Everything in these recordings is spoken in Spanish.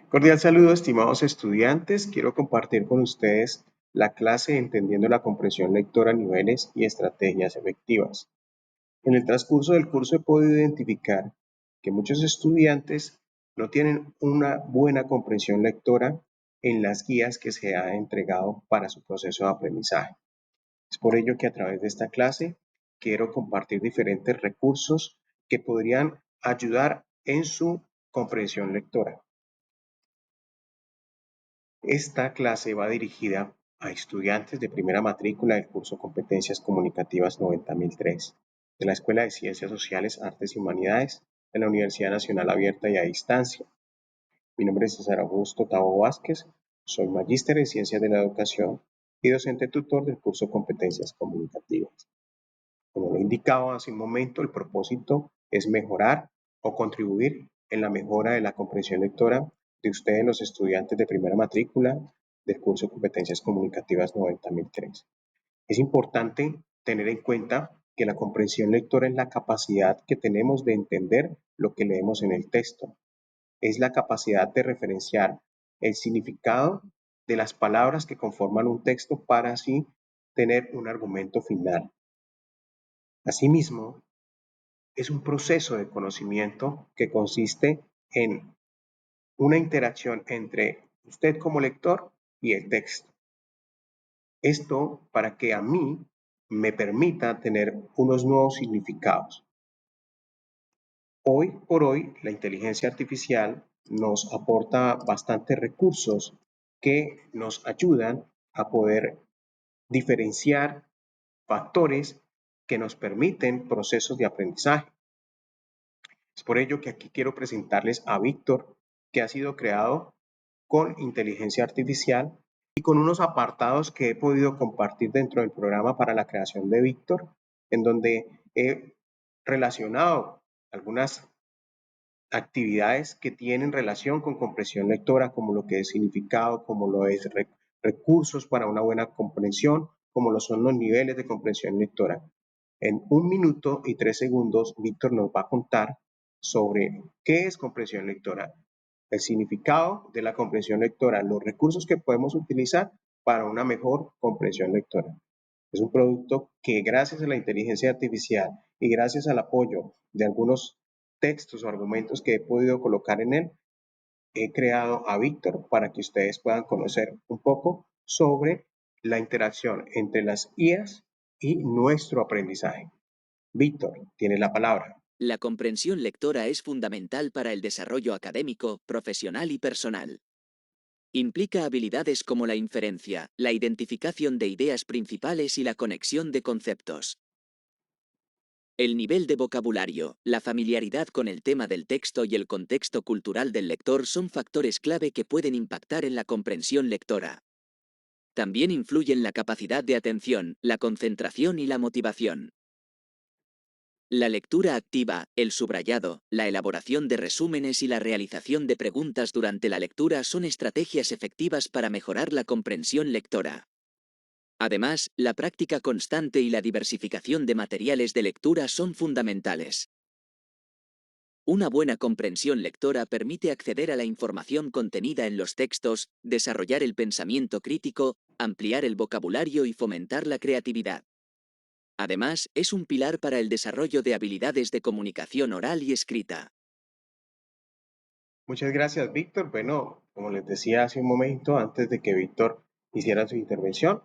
Cordial saludo, estimados estudiantes. Quiero compartir con ustedes la clase Entendiendo la comprensión lectora, niveles y estrategias efectivas. En el transcurso del curso he podido identificar que muchos estudiantes no tienen una buena comprensión lectora en las guías que se ha entregado para su proceso de aprendizaje. Es por ello que a través de esta clase quiero compartir diferentes recursos que podrían ayudar en su comprensión lectora. Esta clase va dirigida a estudiantes de primera matrícula del curso Competencias Comunicativas 90003 de la Escuela de Ciencias Sociales, Artes y Humanidades de la Universidad Nacional Abierta y a Distancia. Mi nombre es César Augusto Tabo Vázquez, soy magíster en Ciencias de la Educación y docente tutor del curso Competencias Comunicativas. Como lo indicaba hace un momento, el propósito es mejorar o contribuir en la mejora de la comprensión lectora de ustedes, los estudiantes de primera matrícula del curso Competencias Comunicativas 90003. Es importante tener en cuenta que la comprensión lectora es la capacidad que tenemos de entender lo que leemos en el texto. Es la capacidad de referenciar el significado de las palabras que conforman un texto para así tener un argumento final. Asimismo, es un proceso de conocimiento que consiste en una interacción entre usted como lector y el texto. Esto para que a mí me permita tener unos nuevos significados. Hoy por hoy, la inteligencia artificial nos aporta bastantes recursos que nos ayudan a poder diferenciar factores que nos permiten procesos de aprendizaje. Es por ello que aquí quiero presentarles a Víctor, que ha sido creado con inteligencia artificial y con unos apartados que he podido compartir dentro del programa para la creación de Víctor, en donde he relacionado algunas actividades que tienen relación con comprensión lectora, como lo que es significado, como lo es recursos para una buena comprensión, como lo son los niveles de comprensión lectora. En 1 minuto y 3 segundos, Víctor nos va a contar sobre qué es comprensión lectora, el significado de la comprensión lectora, los recursos que podemos utilizar para una mejor comprensión lectora. Es un producto que gracias a la inteligencia artificial y gracias al apoyo de algunos textos o argumentos que he podido colocar en él, he creado a Víctor para que ustedes puedan conocer un poco sobre la interacción entre las IAs y nuestro aprendizaje. Víctor, tienes la palabra. La comprensión lectora es fundamental para el desarrollo académico, profesional y personal. Implica habilidades como la inferencia, la identificación de ideas principales y la conexión de conceptos. El nivel de vocabulario, la familiaridad con el tema del texto y el contexto cultural del lector son factores clave que pueden impactar en la comprensión lectora. También influyen la capacidad de atención, la concentración y la motivación. La lectura activa, el subrayado, la elaboración de resúmenes y la realización de preguntas durante la lectura son estrategias efectivas para mejorar la comprensión lectora. Además, la práctica constante y la diversificación de materiales de lectura son fundamentales. Una buena comprensión lectora permite acceder a la información contenida en los textos, desarrollar el pensamiento crítico, ampliar el vocabulario y fomentar la creatividad. Además, es un pilar para el desarrollo de habilidades de comunicación oral y escrita. Muchas gracias, Víctor. Bueno, como les decía hace un momento, antes de que Víctor hiciera su intervención,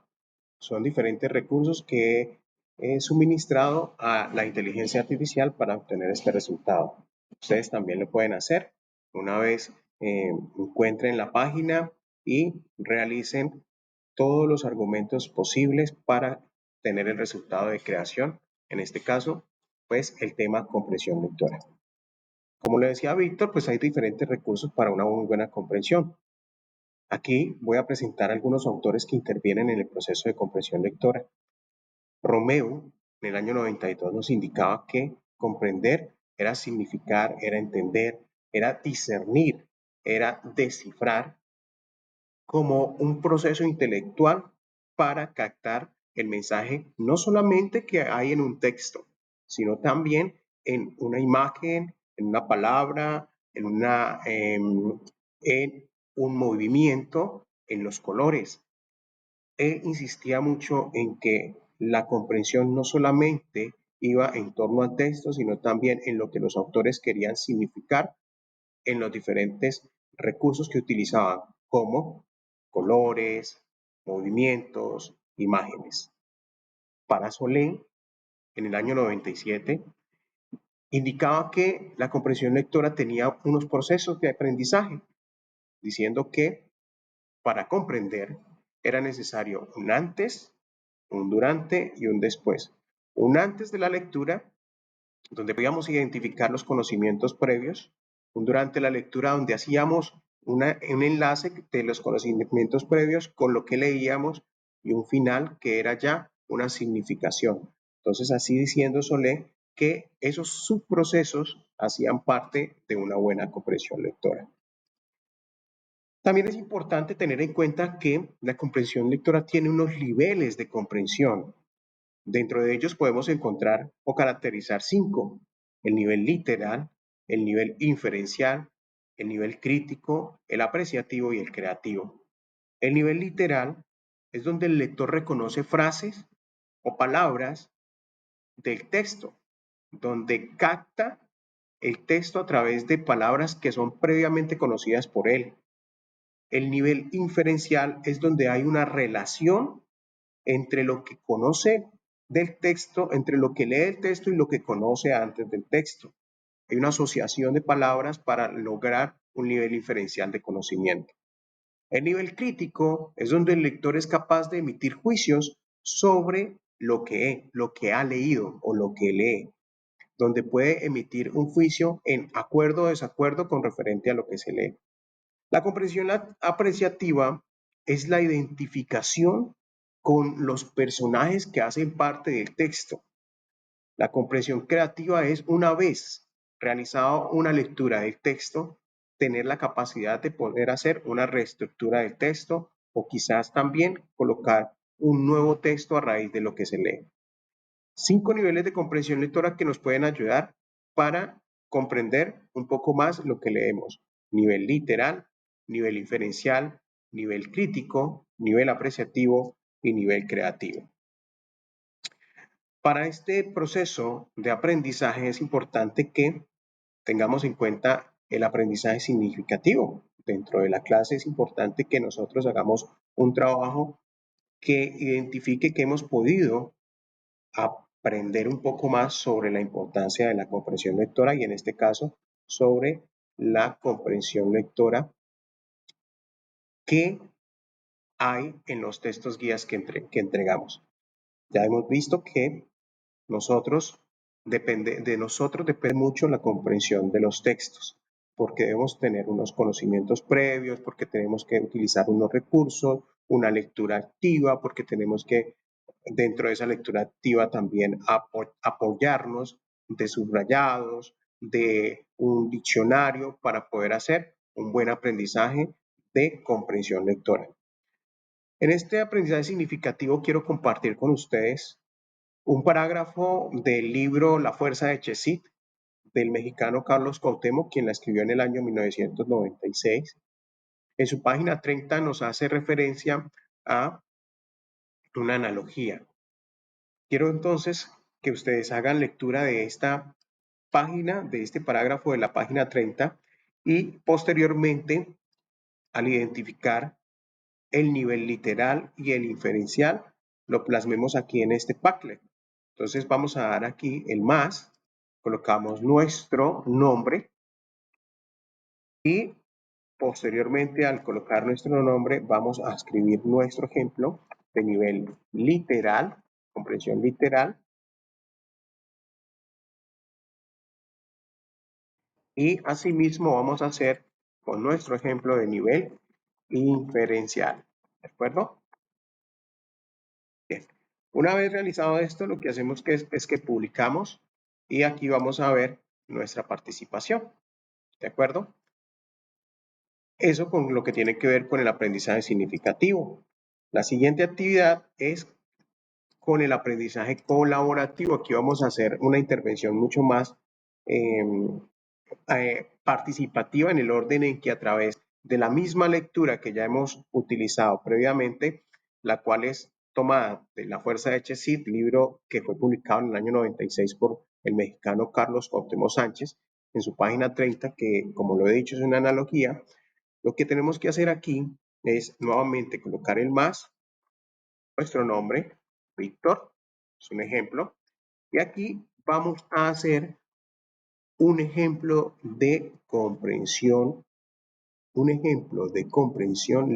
son diferentes recursos que he suministrado a la inteligencia artificial para obtener este resultado. Ustedes también lo pueden hacer una vez encuentren la página y realicen todos los argumentos posibles para tener el resultado de creación. En este caso, pues el tema comprensión lectora. Como le decía Víctor, pues hay diferentes recursos para una muy buena comprensión. Aquí voy a presentar algunos autores que intervienen en el proceso de comprensión lectora. Romeu, en el año 92, nos indicaba que comprender era significar, era entender, era discernir, era descifrar como un proceso intelectual para captar el mensaje no solamente que hay en un texto, sino también en una imagen, en una palabra, en un movimiento en los colores. Él insistía mucho en que la comprensión no solamente iba en torno al texto, sino también en lo que los autores querían significar en los diferentes recursos que utilizaban, como colores, movimientos, imágenes. Para Solé, en el año 97, indicaba que la comprensión lectora tenía unos procesos de aprendizaje, diciendo que para comprender era necesario un antes, un durante y un después. Un antes de la lectura, donde podíamos identificar los conocimientos previos, un durante la lectura donde hacíamos un enlace de los conocimientos previos con lo que leíamos y un final que era ya una significación. Entonces, así diciendo Solé que esos subprocesos hacían parte de una buena comprensión lectora. También es importante tener en cuenta que la comprensión lectora tiene unos niveles de comprensión. Dentro de ellos podemos encontrar o caracterizar 5: el nivel literal, el nivel inferencial, el nivel crítico, el apreciativo y el creativo. El nivel literal es donde el lector reconoce frases o palabras del texto, donde capta el texto a través de palabras que son previamente conocidas por él. El nivel inferencial es donde hay una relación entre lo que conoce del texto, entre lo que lee el texto y lo que conoce antes del texto. Hay una asociación de palabras para lograr un nivel inferencial de conocimiento. El nivel crítico es donde el lector es capaz de emitir juicios sobre lo que ha leído o lo que lee, donde puede emitir un juicio en acuerdo o desacuerdo con referente a lo que se lee. La comprensión apreciativa es la identificación con los personajes que hacen parte del texto. La comprensión creativa es, una vez realizada una lectura del texto, tener la capacidad de poder hacer una reestructura del texto o quizás también colocar un nuevo texto a raíz de lo que se lee. 5 niveles de comprensión lectora que nos pueden ayudar para comprender un poco más lo que leemos. Nivel literal, nivel inferencial, nivel crítico, nivel apreciativo y nivel creativo. Para este proceso de aprendizaje es importante que tengamos en cuenta el aprendizaje significativo. Dentro de la clase es importante que nosotros hagamos un trabajo que identifique que hemos podido aprender un poco más sobre la importancia de la comprensión lectora y en este caso sobre la comprensión lectora que hay en los textos guías que entregamos. Ya hemos visto que de nosotros depende mucho la comprensión de los textos, porque debemos tener unos conocimientos previos, porque tenemos que utilizar unos recursos, una lectura activa, porque tenemos que dentro de esa lectura activa también apoyarnos de subrayados, de un diccionario para poder hacer un buen aprendizaje de comprensión lectora. En este aprendizaje significativo quiero compartir con ustedes un parágrafo del libro La fuerza de Chesit, del mexicano Carlos Cuauhtémoc, quien la escribió en el año 1996. En su página 30 nos hace referencia a una analogía. Quiero entonces que ustedes hagan lectura de esta página, de este parágrafo de la página 30 y posteriormente, al identificar el nivel literal y el inferencial, lo plasmemos aquí en este Padlet. Entonces vamos a dar aquí el más, colocamos nuestro nombre y posteriormente al colocar nuestro nombre vamos a escribir nuestro ejemplo de nivel literal, comprensión literal, y asimismo vamos a hacer con nuestro ejemplo de nivel inferencial. ¿De acuerdo? Bien. Una vez realizado esto, lo que hacemos es que publicamos y aquí vamos a ver nuestra participación. ¿De acuerdo? Eso con lo que tiene que ver con el aprendizaje significativo. La siguiente actividad es con el aprendizaje colaborativo. Aquí vamos a hacer una intervención mucho más participativa en el orden en que a través de la misma lectura que ya hemos utilizado previamente, la cual es tomada de La Fuerza de Chesid, libro que fue publicado en el año 96 por el mexicano Carlos Cuauhtémoc Sánchez, en su página 30, que como lo he dicho es una analogía. Lo que tenemos que hacer aquí es nuevamente colocar el más, nuestro nombre, Víctor, es un ejemplo, y aquí vamos a hacer un ejemplo de comprensión,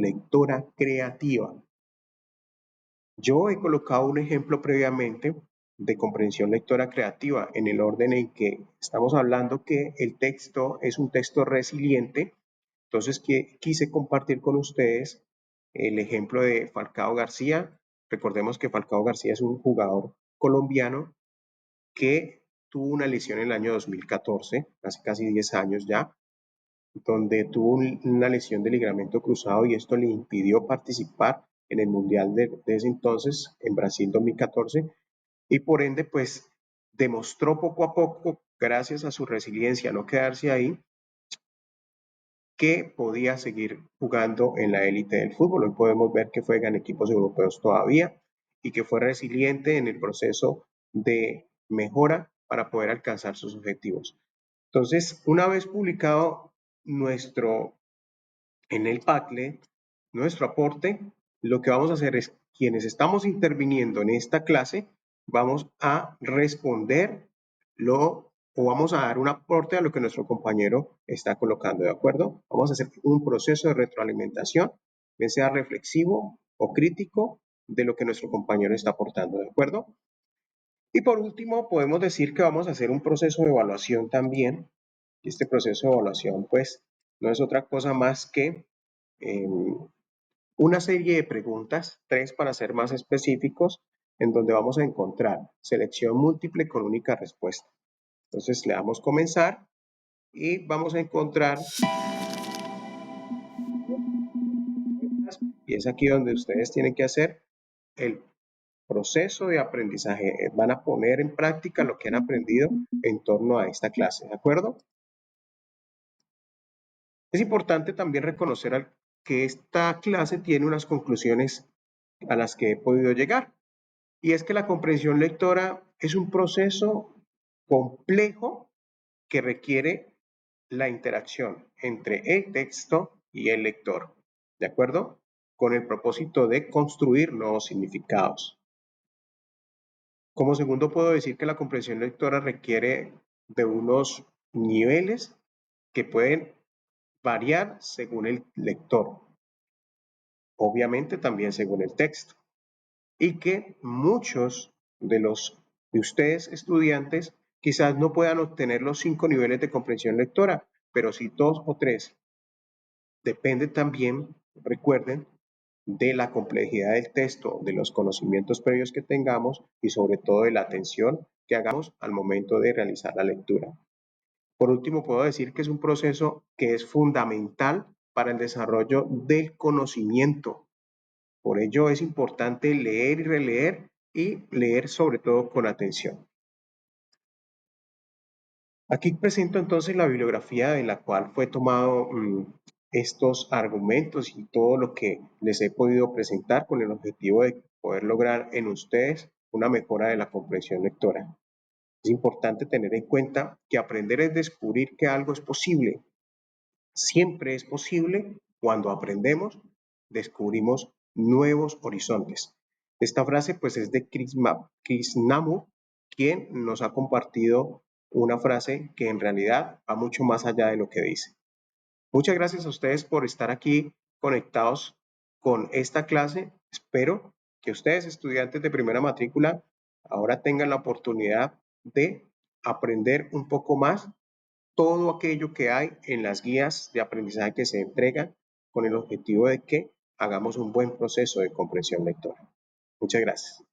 lectora creativa. Yo he colocado un ejemplo previamente de comprensión lectora creativa en el orden en que estamos hablando que el texto es un texto resiliente. Entonces quise compartir con ustedes el ejemplo de Falcao García. Recordemos que Falcao García es un jugador colombiano que tuvo una lesión en el año 2014, hace casi 10 años ya, donde tuvo una lesión de ligamento cruzado y esto le impidió participar en el Mundial de ese entonces, en Brasil 2014, y por ende, pues demostró poco a poco, gracias a su resiliencia, no quedarse ahí, que podía seguir jugando en la élite del fútbol. Hoy podemos ver que juega en equipos europeos todavía y que fue resiliente en el proceso de mejora para poder alcanzar sus objetivos. Entonces, una vez publicado nuestro en el Padlet, nuestro aporte, lo que vamos a hacer es, quienes estamos interviniendo en esta clase, vamos a responder o vamos a dar un aporte a lo que nuestro compañero está colocando, ¿de acuerdo? Vamos a hacer un proceso de retroalimentación, que sea reflexivo o crítico de lo que nuestro compañero está aportando, ¿de acuerdo? Y por último, podemos decir que vamos a hacer un proceso de evaluación también. Y este proceso de evaluación, pues, no es otra cosa más que eh, una serie de preguntas, 3 para ser más específicos, en donde vamos a encontrar selección múltiple con única respuesta. Entonces le damos comenzar y vamos a encontrar, y es aquí donde ustedes tienen que hacer el proceso de aprendizaje. Van a poner en práctica lo que han aprendido en torno a esta clase, ¿de acuerdo? Es importante también reconocer que esta clase tiene unas conclusiones a las que he podido llegar. Y es que la comprensión lectora es un proceso complejo que requiere la interacción entre el texto y el lector, ¿de acuerdo? Con el propósito de construir nuevos significados. Como segundo, puedo decir que la comprensión lectora requiere de unos niveles que pueden variar según el lector, obviamente también según el texto, y que muchos de ustedes estudiantes quizás no puedan obtener los 5 niveles de comprensión lectora, pero si 2 o 3. Depende también, recuerden, de la complejidad del texto, de los conocimientos previos que tengamos y sobre todo de la atención que hagamos al momento de realizar la lectura. Por último, puedo decir que es un proceso que es fundamental para el desarrollo del conocimiento. Por ello es importante leer y releer y leer sobre todo con atención. Aquí presento entonces la bibliografía de la cual fue tomado estos argumentos y todo lo que les he podido presentar con el objetivo de poder lograr en ustedes una mejora de la comprensión lectora. Es importante tener en cuenta que aprender es descubrir que algo es posible. Siempre es posible cuando aprendemos, descubrimos nuevos horizontes. Esta frase pues es de Krishnamurti, quien nos ha compartido una frase que en realidad va mucho más allá de lo que dice. Muchas gracias a ustedes por estar aquí conectados con esta clase. Espero que ustedes, estudiantes de primera matrícula, ahora tengan la oportunidad de aprender un poco más todo aquello que hay en las guías de aprendizaje que se entregan con el objetivo de que hagamos un buen proceso de comprensión lectora. Muchas gracias.